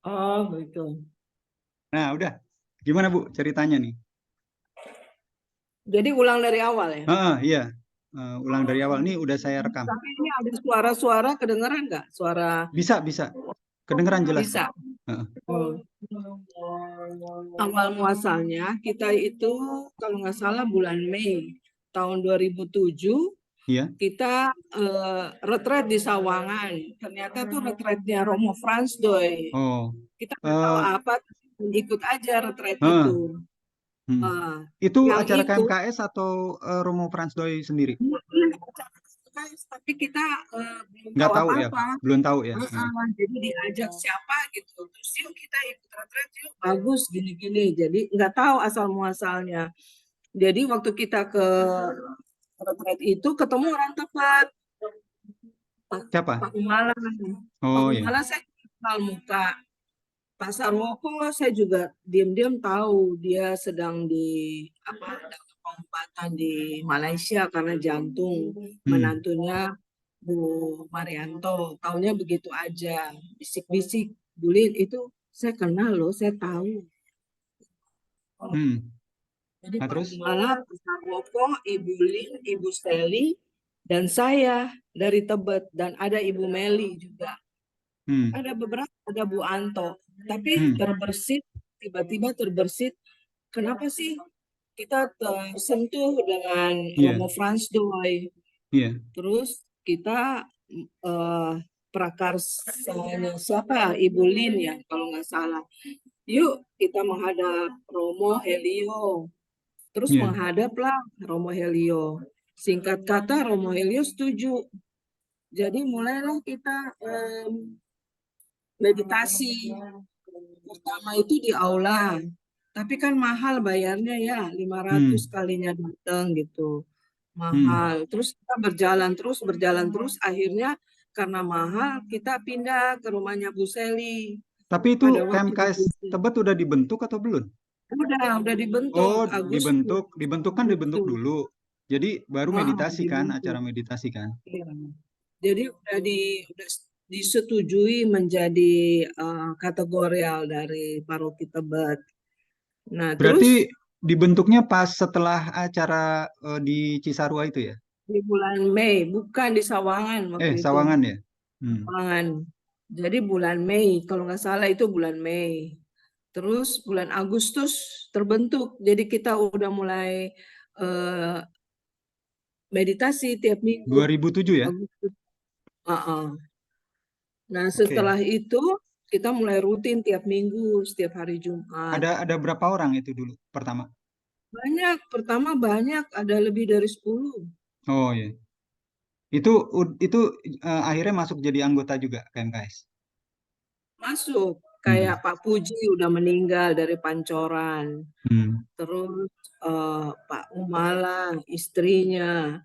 Oh, begitu. Nah, udah. Gimana Bu ceritanya nih? Jadi ulang dari awal ya? Iya. Ulang dari awal. Nih udah saya rekam. Tapi ini ada suara-suara kedengeran nggak? Suara Bisa, bisa. Kedengeran jelas kok. bisa. Heeh. Oh. Awal muasalnya kita itu kalau nggak salah bulan Mei tahun 2007 Iya. kita retret di Sawangan. Ternyata tuh retretnya Romo Franz Doy. Oh. Kita nggak tahu Eh, apa, ikut aja retret heeh. itu. Hmm. Eh, Itu yang acara ikut KMKS atau Romo Frans Doi sendiri? tapi kita belum Nggak tahu tahu ya, apa-apa. belum tahu ya. Jadi diajak siapa gitu, terus yuk kita ikut retret yuk, bagus gini-gini. Jadi nggak tahu asal muasalnya. Jadi waktu kita ke retret itu ketemu orang tepat, Siapa? Pak Umala. Pak Oh ya. Umala saya kenal muka. Pak Sarwoko saya juga diam-diam tahu dia sedang di apa pengobatan di Malaysia karena jantung, Hmm. menantunya Bu Marianto. Taunya begitu aja, bisik-bisik, Bulin itu saya kenal loh, saya tahu. Hmm. Jadi Nah Pak terus? Gumala, Pak Sarwoko, Ibu Lin, Ibu Steli, dan saya dari Tebet, dan ada Ibu Meli juga. Hmm. Ada beberapa, ada Bu Anto, tapi Hmm. terbersit, tiba-tiba terbersit, kenapa sih kita tersentuh dengan Iya. Romo Franz Doi, Iya. terus kita eh, prakarsanya siapa, Ibu Lin ya kalau nggak salah, yuk kita menghadap Romo Helio, terus Iya. menghadaplah Romo Helio, singkat kata Romo Helio setuju, jadi mulailah kita meditasi. Pertama itu di aula, tapi kan mahal bayarnya ya, 500 Hmm. kalinya datang gitu. Hmm. Mahal. Terus kita berjalan terus, akhirnya karena mahal kita pindah ke rumahnya Bu Seli. Tapi itu Pada waktu KMKS itu Tebet udah dibentuk atau belum? udah dibentuk Oh, Agustus. dibentuk. Dibentuk kan dibentuk Agustus. dulu. Jadi baru meditasi kan, acara Dibentuk. meditasi kan. Iya. Jadi udah disetujui menjadi kategorial dari paroki Tebet. Nah, Berarti terus dibentuknya pas setelah acara di Cisarua itu ya? di bulan Mei, bukan di Sawangan waktu itu. Sawangan ya? Hmm. Sawangan. Jadi bulan Mei, kalau nggak salah itu bulan Mei. Terus bulan Agustus terbentuk. Jadi kita udah mulai eh, meditasi tiap minggu. 2007 ya? Agustus. Uh-uh. Nah, Oke. setelah itu kita mulai rutin tiap minggu, setiap hari Jumat. Ada berapa orang itu dulu pertama? Banyak, pertama banyak, ada lebih dari 10. Oh iya. Itu akhirnya masuk jadi anggota juga KMKS. Masuk, kayak Hmm. Pak Puji udah meninggal dari Pancoran. Hmm. Terus Pak Umala, istrinya.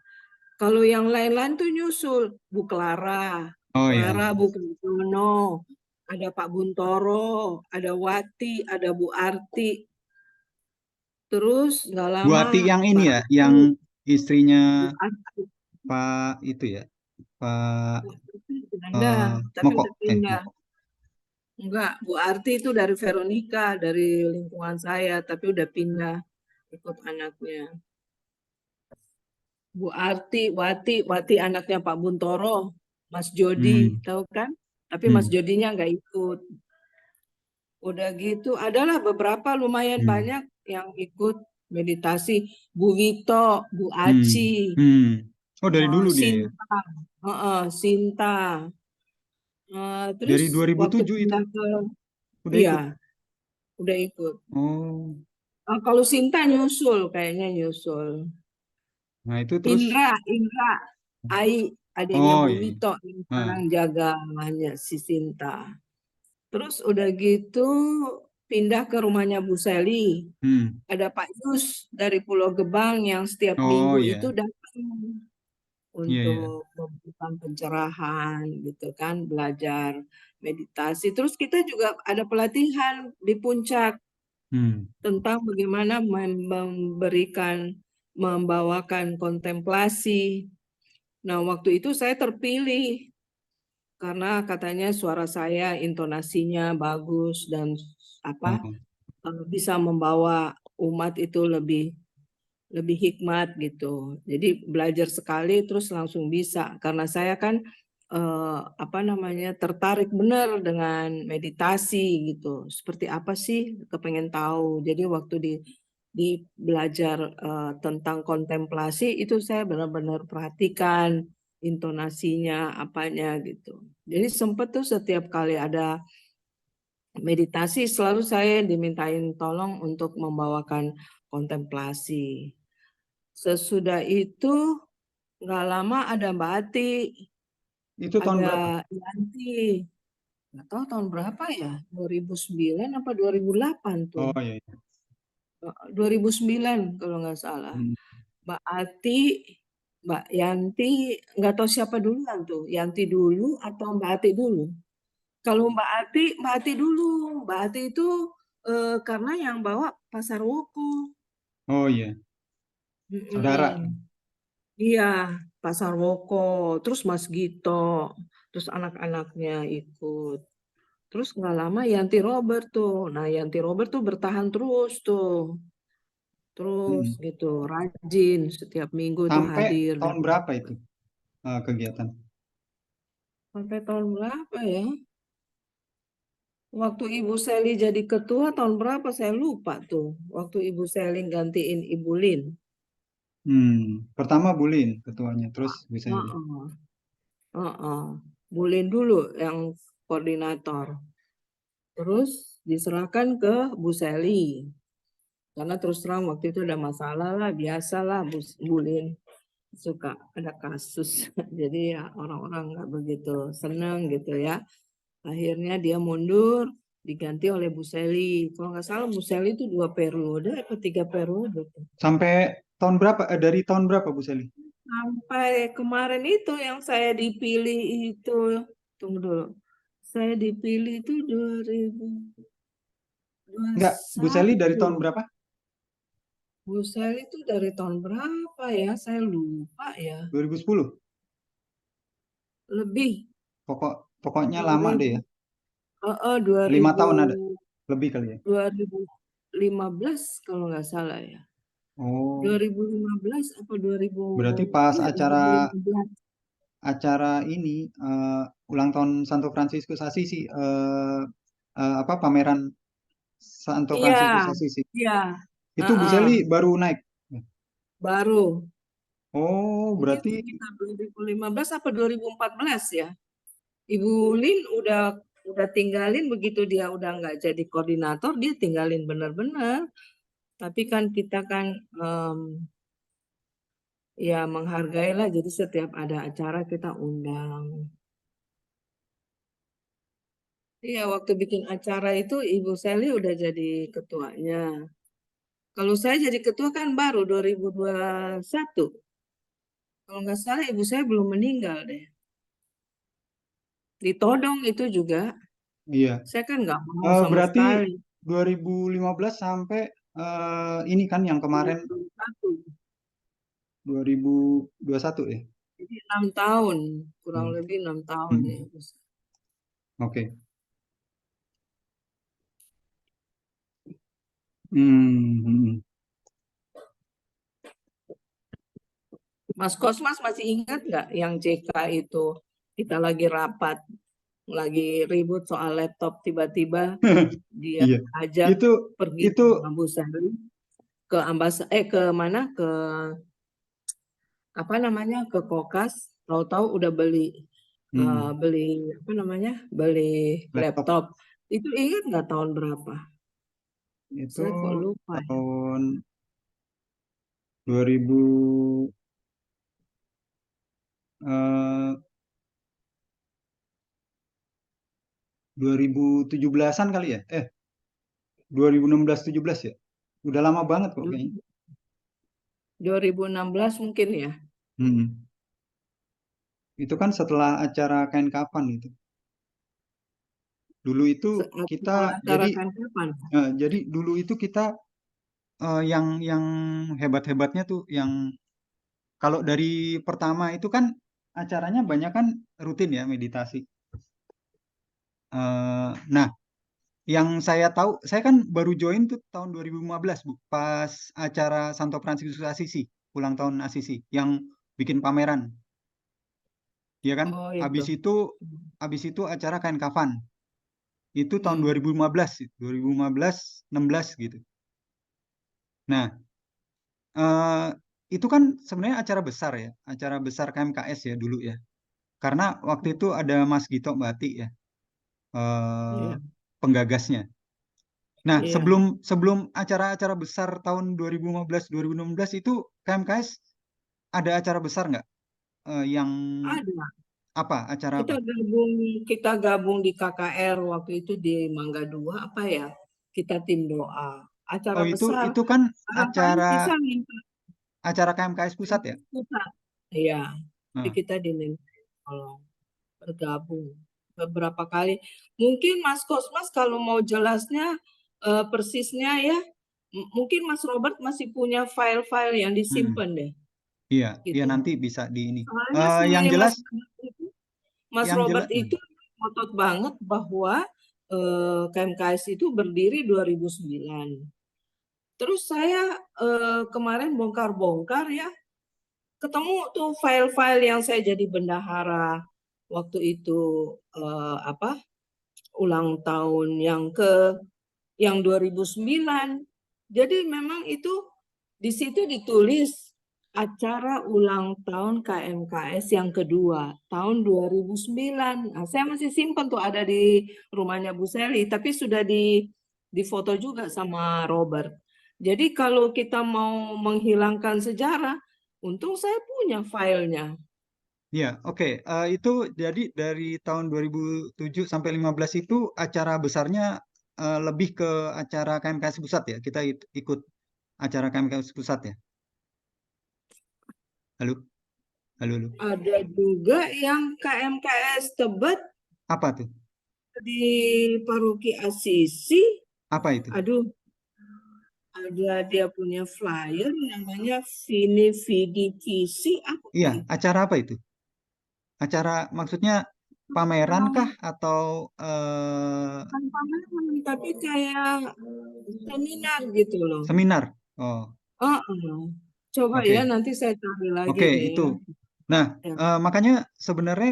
Kalau yang lain-lain tuh nyusul, Bu Clara, Oh iya. Bu Kristono, ada Pak Buntoro, ada Wati, ada Bu Arti. Terus nggak lama Buati yang ini Mbak ya, Arti, yang istrinya Bu Arti, Pak itu ya, Pak Bu Arti pindah, tapi Moko. udah pindah. Moko. Enggak, Bu Arti itu dari Veronica, dari lingkungan saya, tapi udah pindah ikut anaknya. Bu Arti, Wati anaknya Pak Buntoro, Mas Jody, Hmm. tahu kan? Tapi Mas Hmm. Jodinya nggak ikut. Udah gitu, adalah beberapa lumayan Hmm. banyak yang ikut meditasi. Bu Wito, Bu Hmm. Aci, Hmm. Oh dari dulu dia ya. Sinta, Sinta. Terus Dari waktu 2007 itu pindah ke, udah iya, ikut. udah ikut. Oh. Kalau Sinta nyusul, kayaknya nyusul. Nah itu terus. Indra, Ai, adiknya Oh Bu iya, iya. Wito yang sekarang Ah. jaga si Sinta. Terus udah gitu pindah ke rumahnya Bu Seli. Hmm. Ada Pak Yus dari Pulau Gebang yang setiap Oh minggu iya. itu datang Iya, iya. untuk memberikan pencerahan gitu kan, belajar meditasi. Terus kita juga ada pelatihan di puncak Hmm. tentang bagaimana memberikan, membawakan kontemplasi. Nah, waktu itu saya terpilih karena katanya suara saya intonasinya bagus dan apa Oh, bisa membawa umat itu lebih hikmat gitu. Jadi belajar sekali terus langsung bisa karena saya kan apa namanya tertarik benar dengan meditasi gitu. Seperti apa sih? Kepengen tahu. Jadi waktu di belajar tentang kontemplasi itu saya benar-benar perhatikan intonasinya apanya gitu. Jadi sempat tuh setiap kali ada meditasi selalu saya dimintain tolong untuk membawakan kontemplasi. Sesudah itu nggak lama ada Mbak Ati, itu tahun berapa? ada Yanti. Nggak tahu tahun berapa ya? 2009 apa 2008 tuh? Oh iya, iya. 2009 kalau nggak salah. Hmm. Mbak Ati, Mbak Yanti, nggak tahu siapa duluan tuh. Yanti dulu atau Mbak Ati dulu? Kalau Mbak Ati dulu. Mbak Ati itu karena yang bawa Pasar Woko. Oh iya, saudara. Mm-mm. Iya, Pasar Woko, terus Mas Gito, terus anak-anaknya ikut. Terus nggak lama Yanti Robert tuh. Nah, Yanti Robert tuh bertahan terus tuh. Terus Hmm. gitu, rajin setiap minggu tuh Sampai hadir dan tahun berapa itu kegiatan? sampai tahun berapa ya? Waktu Ibu Seli jadi ketua tahun berapa saya lupa tuh. Waktu Ibu Seli gantiin Ibu Lin. Pertama Bulin ketuanya, terus bisa ini. Heeh, heeh. Bu Lin dulu yang koordinator. Terus diserahkan ke Bu Seli. Karena terus terang waktu itu ada masalah lah, biasalah Bu Lin suka ada kasus. Jadi ya orang-orang nggak begitu senang gitu ya. Akhirnya dia mundur, diganti oleh Bu Seli. Kalau nggak salah Bu Seli itu 2 periode atau 3 periode tuh. Sampai tahun berapa? Dari tahun berapa Bu Seli? Sampai kemarin itu yang saya dipilih itu, tunggu dulu. Saya dipilih itu 2021. Enggak, Bu Seli dari tahun berapa? Bu Sel itu dari tahun berapa ya? Saya lupa ya. 2010. Lebih Pokoknya lama deh 2000, ya. 5 tahun ada, 2000, lebih kali ya. 2015 kalau nggak salah ya. Oh, 2015 apa 2000, berarti pas iya acara 2015. ini ulang tahun Santo Fransiskus Assisi apa pameran Santo Iya, Fransiskus Assisi. iya. Itu Bu Heeh, Seli baru naik. baru. Oh, Mungkin berarti sekitar 2015 apa 2014 ya. Ibu Lin udah tinggalin begitu dia udah nggak jadi koordinator, dia tinggalin benar-benar. Tapi kan kita kan ya menghargailah, jadi setiap ada acara kita undang. Iya, waktu bikin acara itu Ibu Sally udah jadi ketuanya. Kalau saya jadi ketua kan baru 2021. Kalau nggak salah ibu saya belum meninggal deh. Ditodong itu juga. iya. Saya kan nggak mau sama Berarti sekali. 2015 sampai ini kan yang kemarin 2021. 2021 ya. Jadi 6 tahun, kurang Hmm. lebih 6 tahun ya. Hmm. Oke. Hmm. Hmm. Mas Kosmas masih ingat nggak yang JK itu kita lagi rapat, lagi ribut soal laptop, tiba-tiba dia Iya. ajak Itu pergi itu sama Bu Sari ke mana apa namanya ke Kokas, tahu-tahu udah hmm, beli apa namanya beli laptop laptop. Itu ingat nggak tahun berapa? itu Saya kok lupa ya. tahun 2000 eh, 2017-an kali ya? 2016 17 ya? Udah lama banget kok kayaknya. 2016 mungkin ya. Hmm. Itu kan setelah acara kain kapan itu. Dulu itu kita Setelah acara jadi kan kapan? dulu itu kita yang hebat-hebatnya tuh yang kalau dari pertama itu kan acaranya banyak kan rutin ya meditasi. Nah, yang saya tahu, saya kan baru join tuh tahun 2015, Bu, pas acara Santo Fransiskus Assisi, ulang tahun Assisi, yang bikin pameran, ya kan? Oh Habis itu. itu, habis itu acara kain kafan, itu tahun Hmm. 2015, 2015, 16 gitu. Nah, eh, itu kan sebenarnya acara besar ya, acara besar KMKS ya dulu ya. Karena waktu itu ada Mas Gito Mbati ya, eh, Iya, penggagasnya. Nah, iya. sebelum sebelum acara-acara besar tahun 2015, 2016 itu KMKS ada acara besar nggak? Yang Ada. apa? Acara Kita apa? gabung, kita gabung di KKR waktu itu di Mangga Dua apa ya? Kita tim doa. Acara Oh, besar. itu kan Barangkali acara bisa minta acara KMKS pusat ya? pusat. Iya. Jadi Nah, kita diminta tolong bergabung beberapa kali. Mungkin Mas Kosmas kalau mau jelasnya persisnya ya, mungkin Mas Robert masih punya file-file yang hmm, disimpan deh, iya, iya gitu. nanti bisa di ini. Soalnya Yang saya jelas, Mas yang Robert jelas, itu ngotot banget bahwa KMKS itu berdiri 2009. Terus saya kemarin bongkar-bongkar ya, ketemu tuh file-file yang saya jadi bendahara waktu itu apa ulang tahun yang 2009. Jadi memang itu di situ ditulis acara ulang tahun KMKS yang kedua tahun 2009. Nah, saya masih simpan tuh ada di rumahnya Bu Seli, tapi sudah di foto juga sama Robert. Jadi kalau kita mau menghilangkan sejarah, untung saya punya filenya. ya oke. Itu jadi dari tahun 2007 sampai 15 itu acara besarnya lebih ke acara KMKS pusat ya. Kita ikut acara KMKS pusat ya. Halo, halo, halo. Ada juga yang KMKS Tebet Apa tuh? di Paroki Asisi. Apa itu? Aduh, ada dia punya flyer namanya Vini Vidi Kisi apa Iya, itu? acara apa itu? Acara maksudnya pameran kah atau Bukan pameran, tapi kayak seminar gitu loh. seminar? Oh, Oh, oh. Coba ya oke. nanti saya cari lagi Oke, deh itu. ya. Nah, Ya, makanya sebenarnya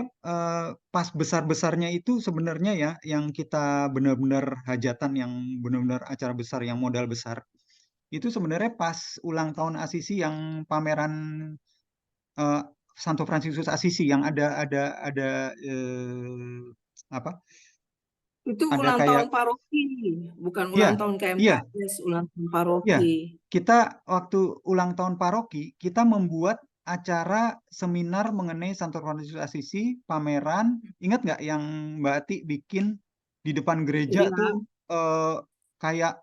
pas besar-besarnya itu sebenarnya ya yang kita benar-benar hajatan, yang benar-benar acara besar, yang modal besar, itu sebenarnya pas ulang tahun Asisi yang pameran eh, Santo Fransiskus Asisi yang ada apa? itu Ada ulang tahun kayak paroki, bukan ulang iya, tahun iya, KMKS, ulang tahun iya. paroki. Kita waktu ulang tahun paroki, kita membuat acara seminar mengenai Santo Fransiskus Assisi, pameran. Ingat nggak yang Mbak Ati bikin di depan gereja Iya, tuh eh, kayak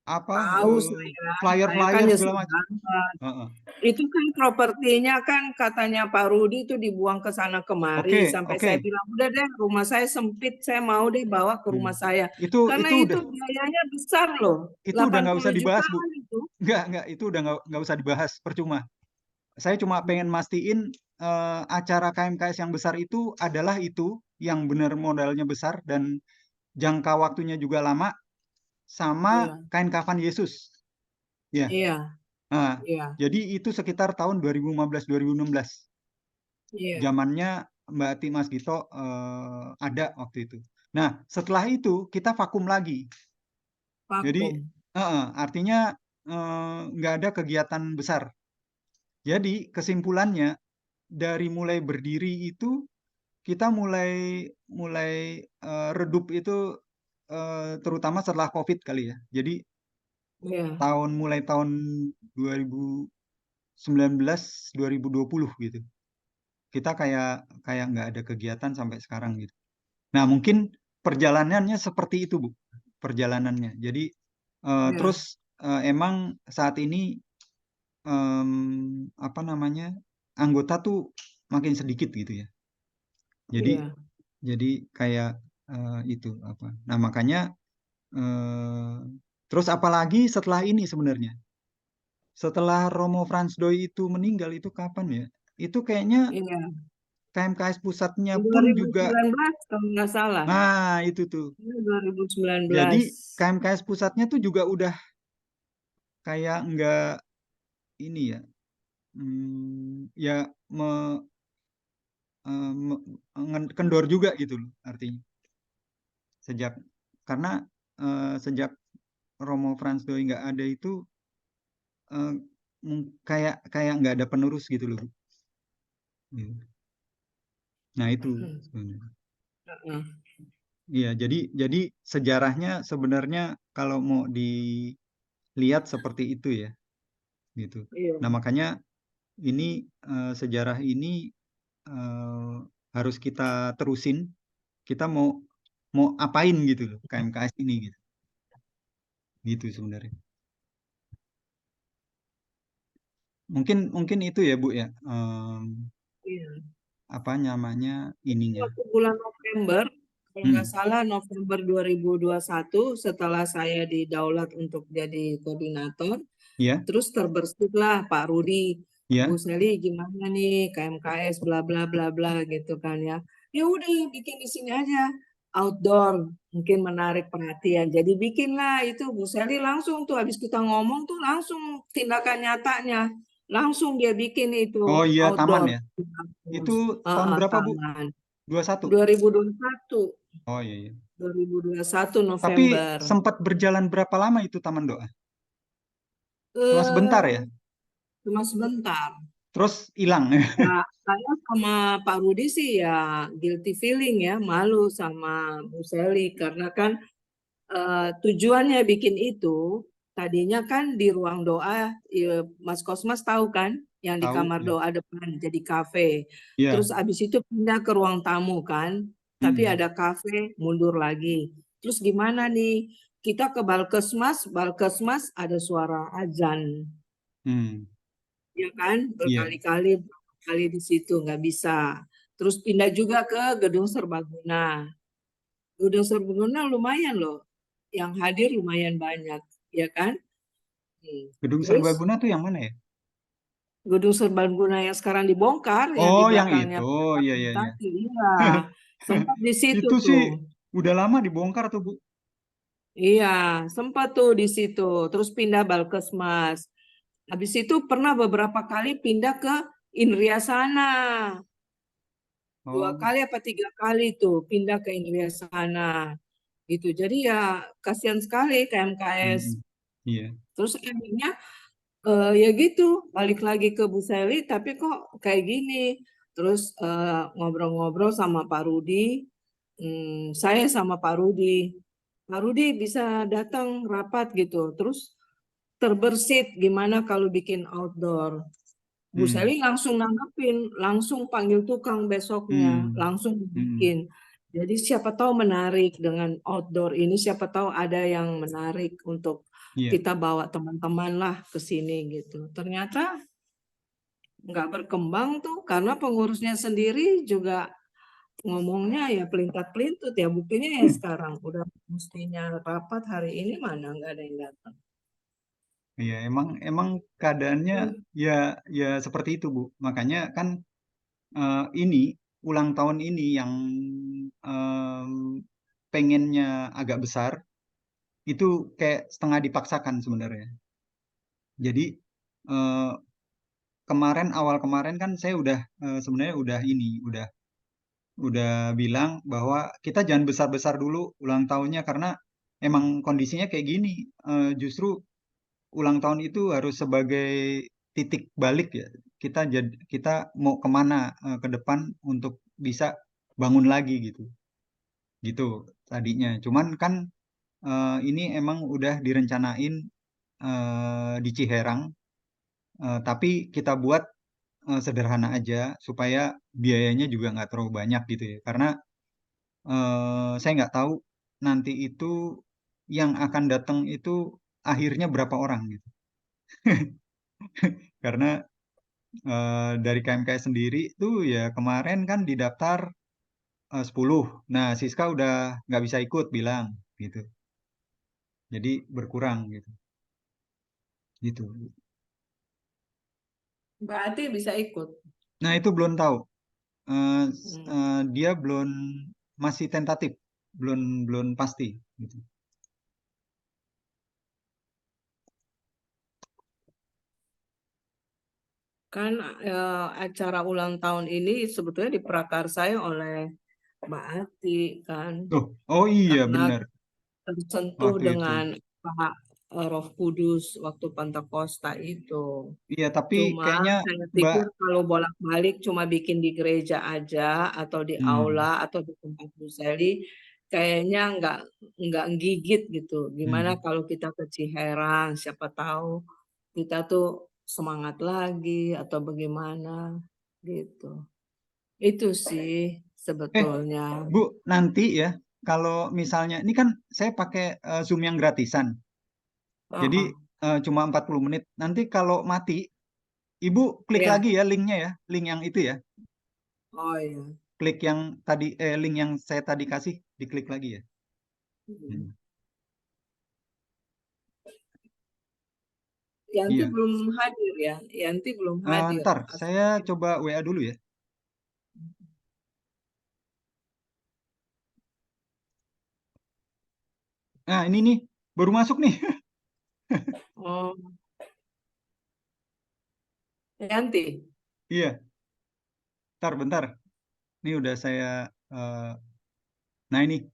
apa tahu saya kan flyer-flyer segala nyesel macam. banget. Heeh. Itu kan propertinya kan katanya Pak Rudi itu dibuang ke sana kemari Oke, sampai saya oke. bilang udah deh rumah saya sempit saya mau deh bawa ke Hmm. rumah saya karena Itu itu udah biayanya besar loh nggak usah 80 dibahas, Bu. jutaan itu. Nggak, itu udah nggak usah dibahas, percuma. Saya cuma pengen mastiin acara KMKS yang besar itu adalah itu yang benar modalnya besar dan jangka waktunya juga lama sama Iya, kain kafan Yesus. Ya. iya, Nah, iya, jadi itu sekitar tahun 2015 2016. iya, Zamannya Mbak Ati Mas Gito ada waktu itu. Nah, setelah itu kita vakum lagi. Jadi vakum. artinya nggak ada kegiatan besar. Jadi kesimpulannya dari mulai berdiri itu kita mulai mulai redup itu terutama setelah COVID kali ya. Jadi Iya, mulai tahun 2019 2020 gitu. Kita kayak kayak nggak ada kegiatan sampai sekarang gitu. Nah, mungkin perjalanannya seperti itu, Bu. Perjalanannya. Jadi terus iya, emang saat ini apa namanya? Anggota tuh makin sedikit gitu ya. Jadi iya, kayak itu apa. Nah, makanya eh, terus apalagi setelah ini sebenarnya. Setelah Romo Franz Doi itu meninggal itu kapan ya? Itu kayaknya iya. KMKS pusatnya pun juga, 2019 kalau nggak salah. nah itu tuh. Ini 2019. Jadi KMKS pusatnya tuh juga udah kayak nggak ini ya, ya kendor juga gitu loh artinya. Sejak karena sejak Romo Franz Doi nggak ada itu, eh, kayak kayak nggak ada penerus gitu loh, Bu. Gitu. Nah itu sebenarnya. Heeh. Iya, jadi sejarahnya sebenarnya kalau mau dilihat seperti itu ya, gitu. Iya, Nah makanya ini, sejarah ini eh, harus kita terusin. Kita mau mau apain gitu loh KMKS ini gitu, gitu sebenarnya. Mungkin mungkin itu ya Bu ya, iya. apa namanya ininya. Waktu bulan November, kalau nggak Hmm, salah November 2021, setelah saya didaulat untuk jadi koordinator, ya, terus terbersihlah Pak Rudi, Bu ya. Seli gimana nih KMKS bla bla bla bla gitu kan ya. Ya udah bikin di sini aja outdoor mungkin menarik perhatian. Jadi bikinlah itu Bu Seli langsung tuh habis kita ngomong tuh langsung tindakan nyatanya. Langsung dia bikin itu Oh iya, taman outdoor ya. di Itu kampus. tahun berapa Bu? Taman. 21. 2021, Oh iya, iya. 2021 Tapi November. sempat berjalan berapa lama itu Taman Doa? Cuma sebentar Eh, ya. cuma sebentar. Terus hilang. Nah, saya sama Pak Rudi sih ya guilty feeling ya, malu sama Bu Seli karena kan tujuannya bikin itu tadinya kan di ruang doa, ya, Mas Kosmas tahu kan, yang di Tahu kamar ya. doa depan jadi kafe. Terus Iya. abis itu pindah ke ruang tamu kan, tapi Hmm. ada kafe, mundur lagi. Terus gimana nih? Kita ke Balkesmas, Balkesmas ada suara azan, Hmm. ya kan? Iya. Berkali-kali, kali di situ nggak bisa. Terus pindah juga ke Gedung Serbaguna. Gedung Serbaguna lumayan loh, yang hadir lumayan banyak, ya kan? Gedung Terus Serbaguna tuh yang mana ya? Gedung Serbaguna yang sekarang dibongkar, yang di Oh, yang belakangnya itu. Oh, iya, iya, iya. tadi, iya, sempat di situ Itu sih tuh. udah lama dibongkar tuh, Bu. Iya, sempat tuh di situ. Terus pindah Balkesmas. Habis itu pernah beberapa kali pindah ke Indria sana. Dua Oh. kali apa tiga kali tuh pindah ke Indria sana. Gitu. Jadi ya kasihan sekali KMKS. Hmm. Iya. Terus akhirnya ya gitu, balik lagi ke Bu Seli, tapi kok kayak gini. Terus ngobrol-ngobrol sama Pak Rudi, saya sama Pak Rudi. Pak Rudi bisa datang rapat gitu. Terus terbersit gimana kalau bikin outdoor. Bu Hmm. Seli langsung nanggepin, langsung panggil tukang besoknya, Hmm. langsung Hmm. bikin. Jadi siapa tahu menarik dengan outdoor ini, siapa tahu ada yang menarik untuk Iya. kita bawa teman-teman lah ke sini gitu. Ternyata nggak berkembang tuh karena pengurusnya sendiri juga ngomongnya ya pelintat-pelintut ya. Buktinya ya sekarang udah mestinya rapat hari ini mana nggak ada yang datang. Iya, emang emang keadaannya Hmm. ya ya seperti itu, Bu. Makanya kan, ini ulang tahun ini yang em, pengennya agak besar itu kayak setengah dipaksakan sebenarnya. Jadi eh, kemarin awal kemarin kan saya udah, sebenarnya udah ini udah bilang bahwa kita jangan besar-besar dulu ulang tahunnya karena emang kondisinya kayak gini. Justru ulang tahun itu harus sebagai titik balik ya. Kita mau kemana ke depan untuk bisa bangun lagi gitu, gitu tadinya. Cuman kan ini emang udah direncanain di Ciherang, tapi kita buat sederhana aja supaya biayanya juga nggak terlalu banyak gitu ya. Karena saya nggak tahu nanti itu yang akan datang itu akhirnya berapa orang gitu. Karena dari KMKS sendiri tuh ya kemarin kan didaftar 10. Nah, Siska udah nggak bisa ikut bilang gitu. Jadi berkurang gitu. Gitu. Berarti bisa ikut. Nah, itu belum tahu. eh, Hmm. dia belum, masih tentatif, belum belum pasti gitu. Kan acara ulang tahun ini sebetulnya diprakarsai oleh Mbak Ati kan, Oh iya karena benar tersentuh waktu itu. dengan Pak Roh Kudus waktu Pentakosta itu. Iya, tapi Cuma kayaknya saya Mbak, pikir kalau bolak-balik cuma bikin di gereja aja atau di hmm, aula atau di tempat Bu Seli, kayaknya nggak gigit gitu. Gimana hmm. kalau kita ke Ciherang, siapa tahu kita tuh semangat lagi atau bagaimana gitu. Itu sih Eh, sebetulnya. Bu, nanti ya, kalau misalnya, ini kan saya pakai Zoom yang gratisan, jadi Heeh. cuma 40 menit. Nanti kalau mati, Ibu klik Ya, lagi ya linknya ya, link yang itu ya, oh ya. klik yang tadi, link yang saya tadi kasih, diklik lagi ya. Hmm. Hmm. Yanti Iya. belum hadir ya, Yanti belum hadir. Ntar Atau saya coba WA dulu ya. Nah, ini nih, baru masuk nih. oh, Yanti. Iya, ntar bentar. Ini udah saya, eh, nah ini,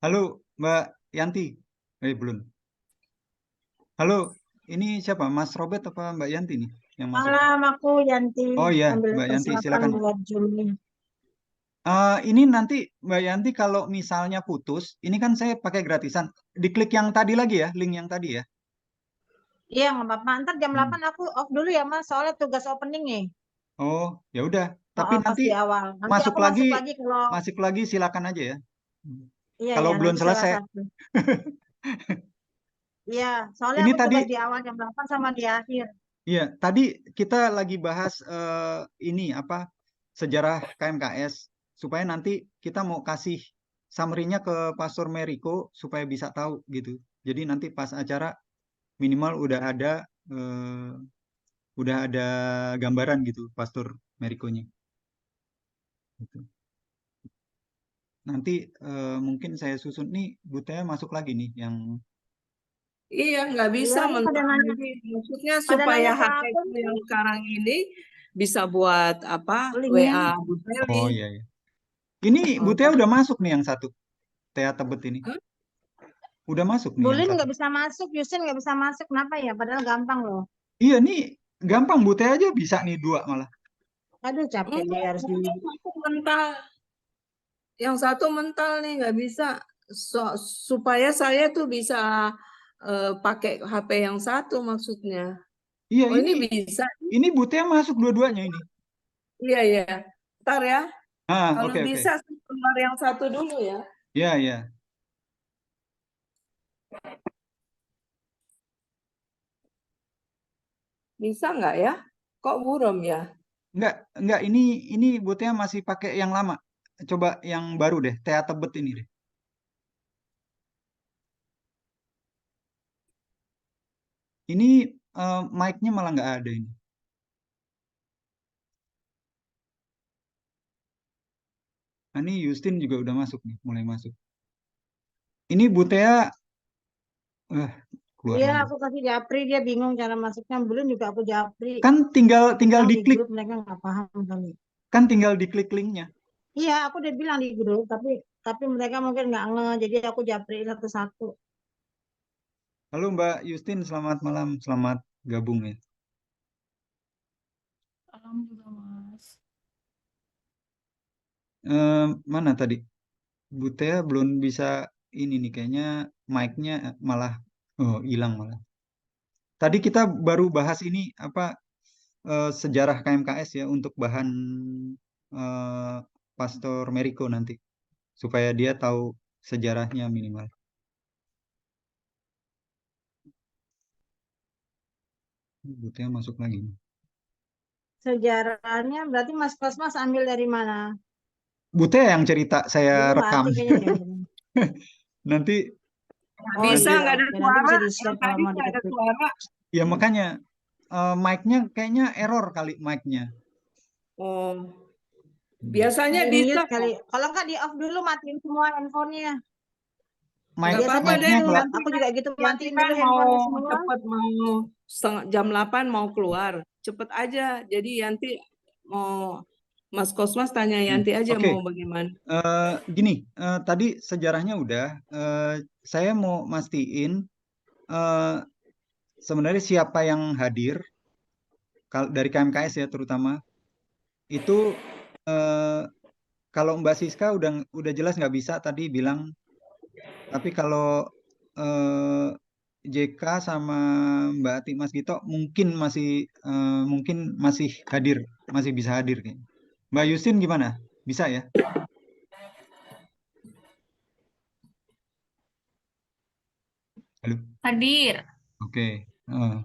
halo Mbak Yanti. Belum. Halo, ini siapa? Mas Robert apa Mbak Yanti nih yang masuk? Malam, aku Yanti Oh iya, ambil Mbak Yanti, persiapan silakan. buat Juni. Ini nanti Mbak Yanti kalau misalnya putus, ini kan saya pakai gratisan. Diklik yang tadi lagi ya, link yang tadi ya. Iya, nggak apa-apa. Ntar jam Hmm. 8 aku off dulu ya, Mas. Soalnya tugas opening nih. Oh, ya udah. Oh, Tapi oh, pas nanti di awal. Nanti masuk aku lagi, masuk lagi kalau... silakan aja ya. Hmm. Iya, Kalau iya, belum nanti salah selesai. satu. Iya, soalnya Ini aku tadi, tugas di awal jam 8 sama di akhir. iya, tadi kita lagi bahas ini apa, sejarah KMKS, supaya nanti kita mau kasih summary-nya ke Pastor Meriko supaya bisa tahu gitu. Jadi nanti pas acara minimal eh, udah ada gambaran gitu Pastor Merikonya. Gitu. Nanti mungkin saya susun nih, Butea masuk lagi nih yang, Iya, nggak Iya, bisa ini mentah lagi. Maksudnya pada supaya nanya ke HP aku yang nih, sekarang ini bisa buat apa linknya. WA Bu Feli. oh iya ya. Ini Oh, Butea udah masuk nih yang satu, Tea Tebet ini. hah? Udah masuk nih yang Bulin satu. nggak bisa masuk, Yusin nggak bisa masuk. Kenapa ya? Padahal gampang loh. Iya nih, gampang Butea aja bisa nih dua malah. Aduh, capek Enggak, deh harus di... yang satu mental, yang satu mental nih nggak bisa. Supaya saya tuh bisa pakai HP yang satu maksudnya. Iya Oh ini bisa. ini Butea masuk dua-duanya ini. Iya ya. Ntar ya. Kalau Oke oke. bisa keluar yang satu dulu ya. Ya ya. Bisa nggak ya? Kok buram ya? Enggak, ini Butea masih pakai yang lama. Coba yang baru deh, Tea Tebet ini deh. Ini mic-nya malah nggak ada ini. Nah, ini Justin juga udah masuk nih, mulai masuk. Ini Butea keluar Iya, lagi. aku kasih Japri, dia bingung cara masuknya. Bulin juga aku Japri. Kan tinggal tinggal Bilang di diklik, grup mereka nggak paham kali. kan tinggal diklik linknya. Iya, aku udah bilang di grup, tapi mereka mungkin nggak nge, jadi aku japri satu-satu. Halo Mbak Justin, selamat malam, selamat gabung ya. Salam juga, Mas. Mana tadi? Butea belum bisa ini nih, kayaknya mic-nya malah hilang malah. Tadi kita baru bahas ini apa, sejarah KMKS ya untuk bahan eh, Pastor Meriko nanti supaya dia tahu sejarahnya minimal. Butea masuk lagi. Sejarahnya berarti Mas Kosmas ambil dari mana? Butea yang cerita, saya Dulu Mbak rekam. Ati kayaknya dia bilang. Nanti Oh Bisa nanti iya, nggak ada oke. Nanti suara? bisa Yang di-share kalau tadi mau nggak ada diketik. suara. ya makanya mic-nya kayaknya error kali mic-nya. Oh, Biasanya Kali bisa mute kali. Kalau nggak di off dulu, matiin semua handphonenya. Mic, nggak apa-apa Biasanya deh. mic-nya gitu. kalau Yanti Aku kan, juga gitu, Yanti matiin kan dulu mau handphonenya semua. cepet, mau jam 8 mau keluar, cepet aja. Jadi Yanti mau Mas Kosmas tanya Yanti aja oke. mau bagaimana. Gini, tadi sejarahnya udah. Saya mau mastiin sebenarnya siapa yang hadir kalau dari KMKS ya terutama itu kalau Mbak Siska udah jelas nggak bisa tadi bilang, tapi kalau eh, JK sama Mbak Ati Mas Gito mungkin masih hadir, masih bisa hadir kayaknya. Mbak Yusin gimana? Bisa ya? Halo. Hadir. Oke. Eh,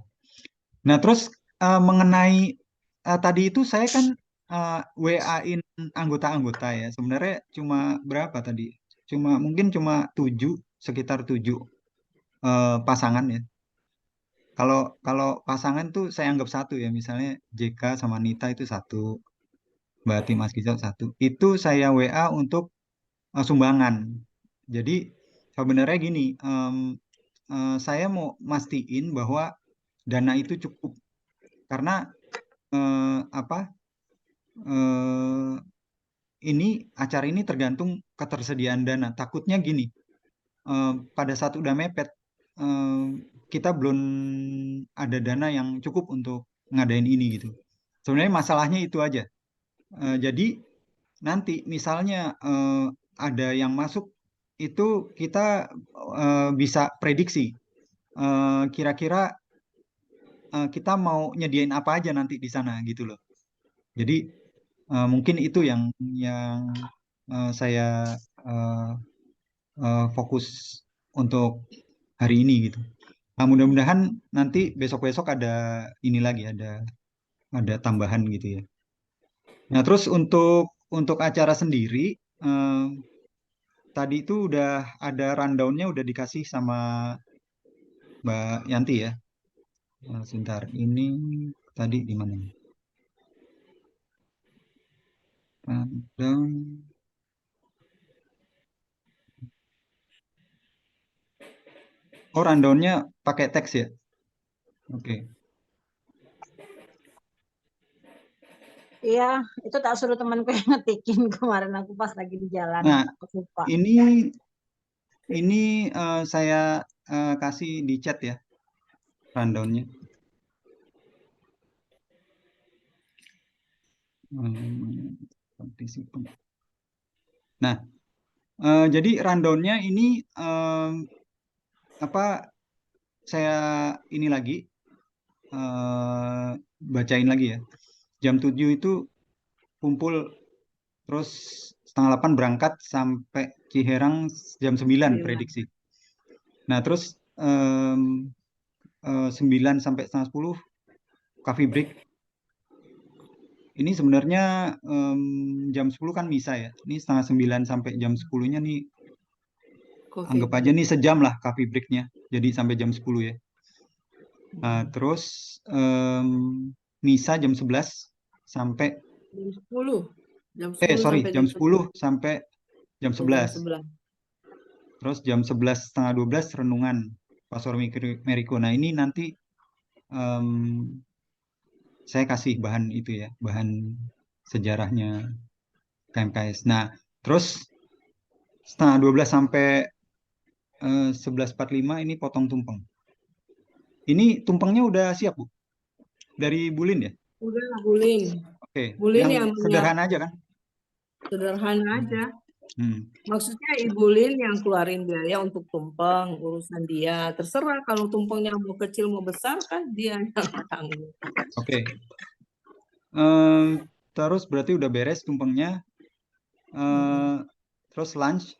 Nah, terus mengenai tadi itu saya kan WA-in anggota-anggota ya. Sebenarnya cuma berapa tadi? Mungkin cuma 7, sekitar 7 pasangan ya. Kalau kalau pasangan tuh saya anggap satu ya. Misalnya JK sama Nita itu satu, Mbak Ati Mas Gizal satu. Itu saya WA untuk sumbangan. Jadi sebenarnya gini, saya mau mastiin bahwa dana itu cukup karena apa eh, ini acara ini tergantung ketersediaan dana. Takutnya gini, pada saat udah mepet eh, kita belum ada dana yang cukup untuk ngadain ini gitu. Sebenarnya masalahnya itu aja. Jadi nanti misalnya ada yang masuk itu kita bisa prediksi kira-kira kita mau nyediain apa aja nanti di sana gitu loh. Jadi mungkin itu yang saya eh, fokus untuk hari ini gitu. Nah, mudah-mudahan nanti besok-besok ada ini lagi, ada tambahan gitu ya. Nah, terus untuk acara sendiri tadi itu udah ada rundown-nya udah dikasih sama Mbak Yanti ya. Sebentar, ini tadi di mana nih? Rundown. Oh, rundown-nya pakai teks ya? Oke. Iya, itu tak suruh temanku yang ngetikin kemarin aku pas lagi di jalan. Nah, Aku lupa. ini saya kasih di chat ya rundown-nya. Partisipan. Nah, jadi rundown-nya ini apa saya ini lagi bacain lagi ya. Jam 7 itu kumpul, terus setengah 8 berangkat sampai Ciherang jam 9 Iya. prediksi. Nah, terus 9 sampai setengah 10 coffee break. Ini sebenarnya jam 10 kan misa ya. Ini setengah 9 sampai jam 10-nya nih Coffee anggap aja break. nih sejam lah coffee break-nya. Jadi sampai jam 10 ya. Nah, terus misa jam 11 sampai Jam 10. Jam 10 sorry, sampai jam jam 10 sampai jam jam 11. 11. Terus jam 11 setengah 12 renungan Pastor Meriko. Nah, ini nanti em, saya kasih bahan itu ya, bahan sejarahnya KMKS. Nah, terus setengah 12 sampai 11.45 ini potong tumpeng. Ini tumpengnya udah siap, Bu? Dari Bulin ya? Udah Bulin. Oke, Bulin yang yang sederhana aja kan? sederhana aja. Hmm. Maksudnya Ibu Lin yang keluarin biaya untuk tumpeng, urusan dia. Terserah kalau tumpengnya mau kecil mau besar kan dia yang tanggung. Oke. Terus berarti udah beres tumpengnya. Terus lunch.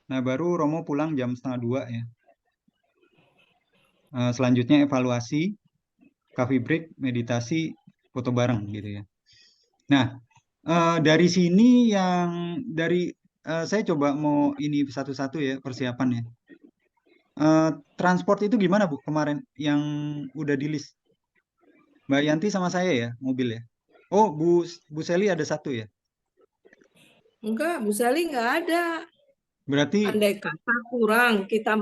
Nah, baru Romo pulang jam setengah 2 ya. Selanjutnya evaluasi, coffee break, meditasi, foto bareng gitu ya. Nah, dari sini saya coba mau ini satu-satu ya persiapannya. Transport itu gimana Bu kemarin yang udah di list? Mbak Yanti sama saya ya mobil ya? Oh, Bu Seli ada satu ya? Enggak, Bu Sally nggak ada. Berarti Andai kata kurang, kita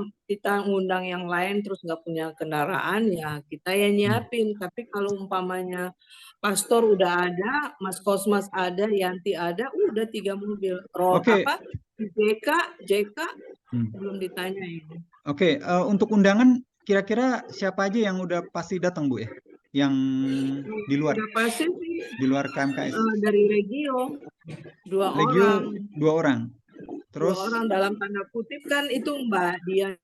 ngundang yang lain terus nggak punya kendaraan, ya kita yang nyiapin. Tapi kalau umpamanya Pastor udah ada, Mas Kosmas ada, Yanti ada, udah 3 mobil. Oke. JK Hmm. belum ditanyain. Oke, untuk undangan kira-kira siapa aja yang udah pasti datang, Bu ya? Yang di luar Udah pasti sih KMKS. dari Regio 2 Legio orang. 2 orang. 2 Terus orang dalam tanda kutip kan itu Mbak Dian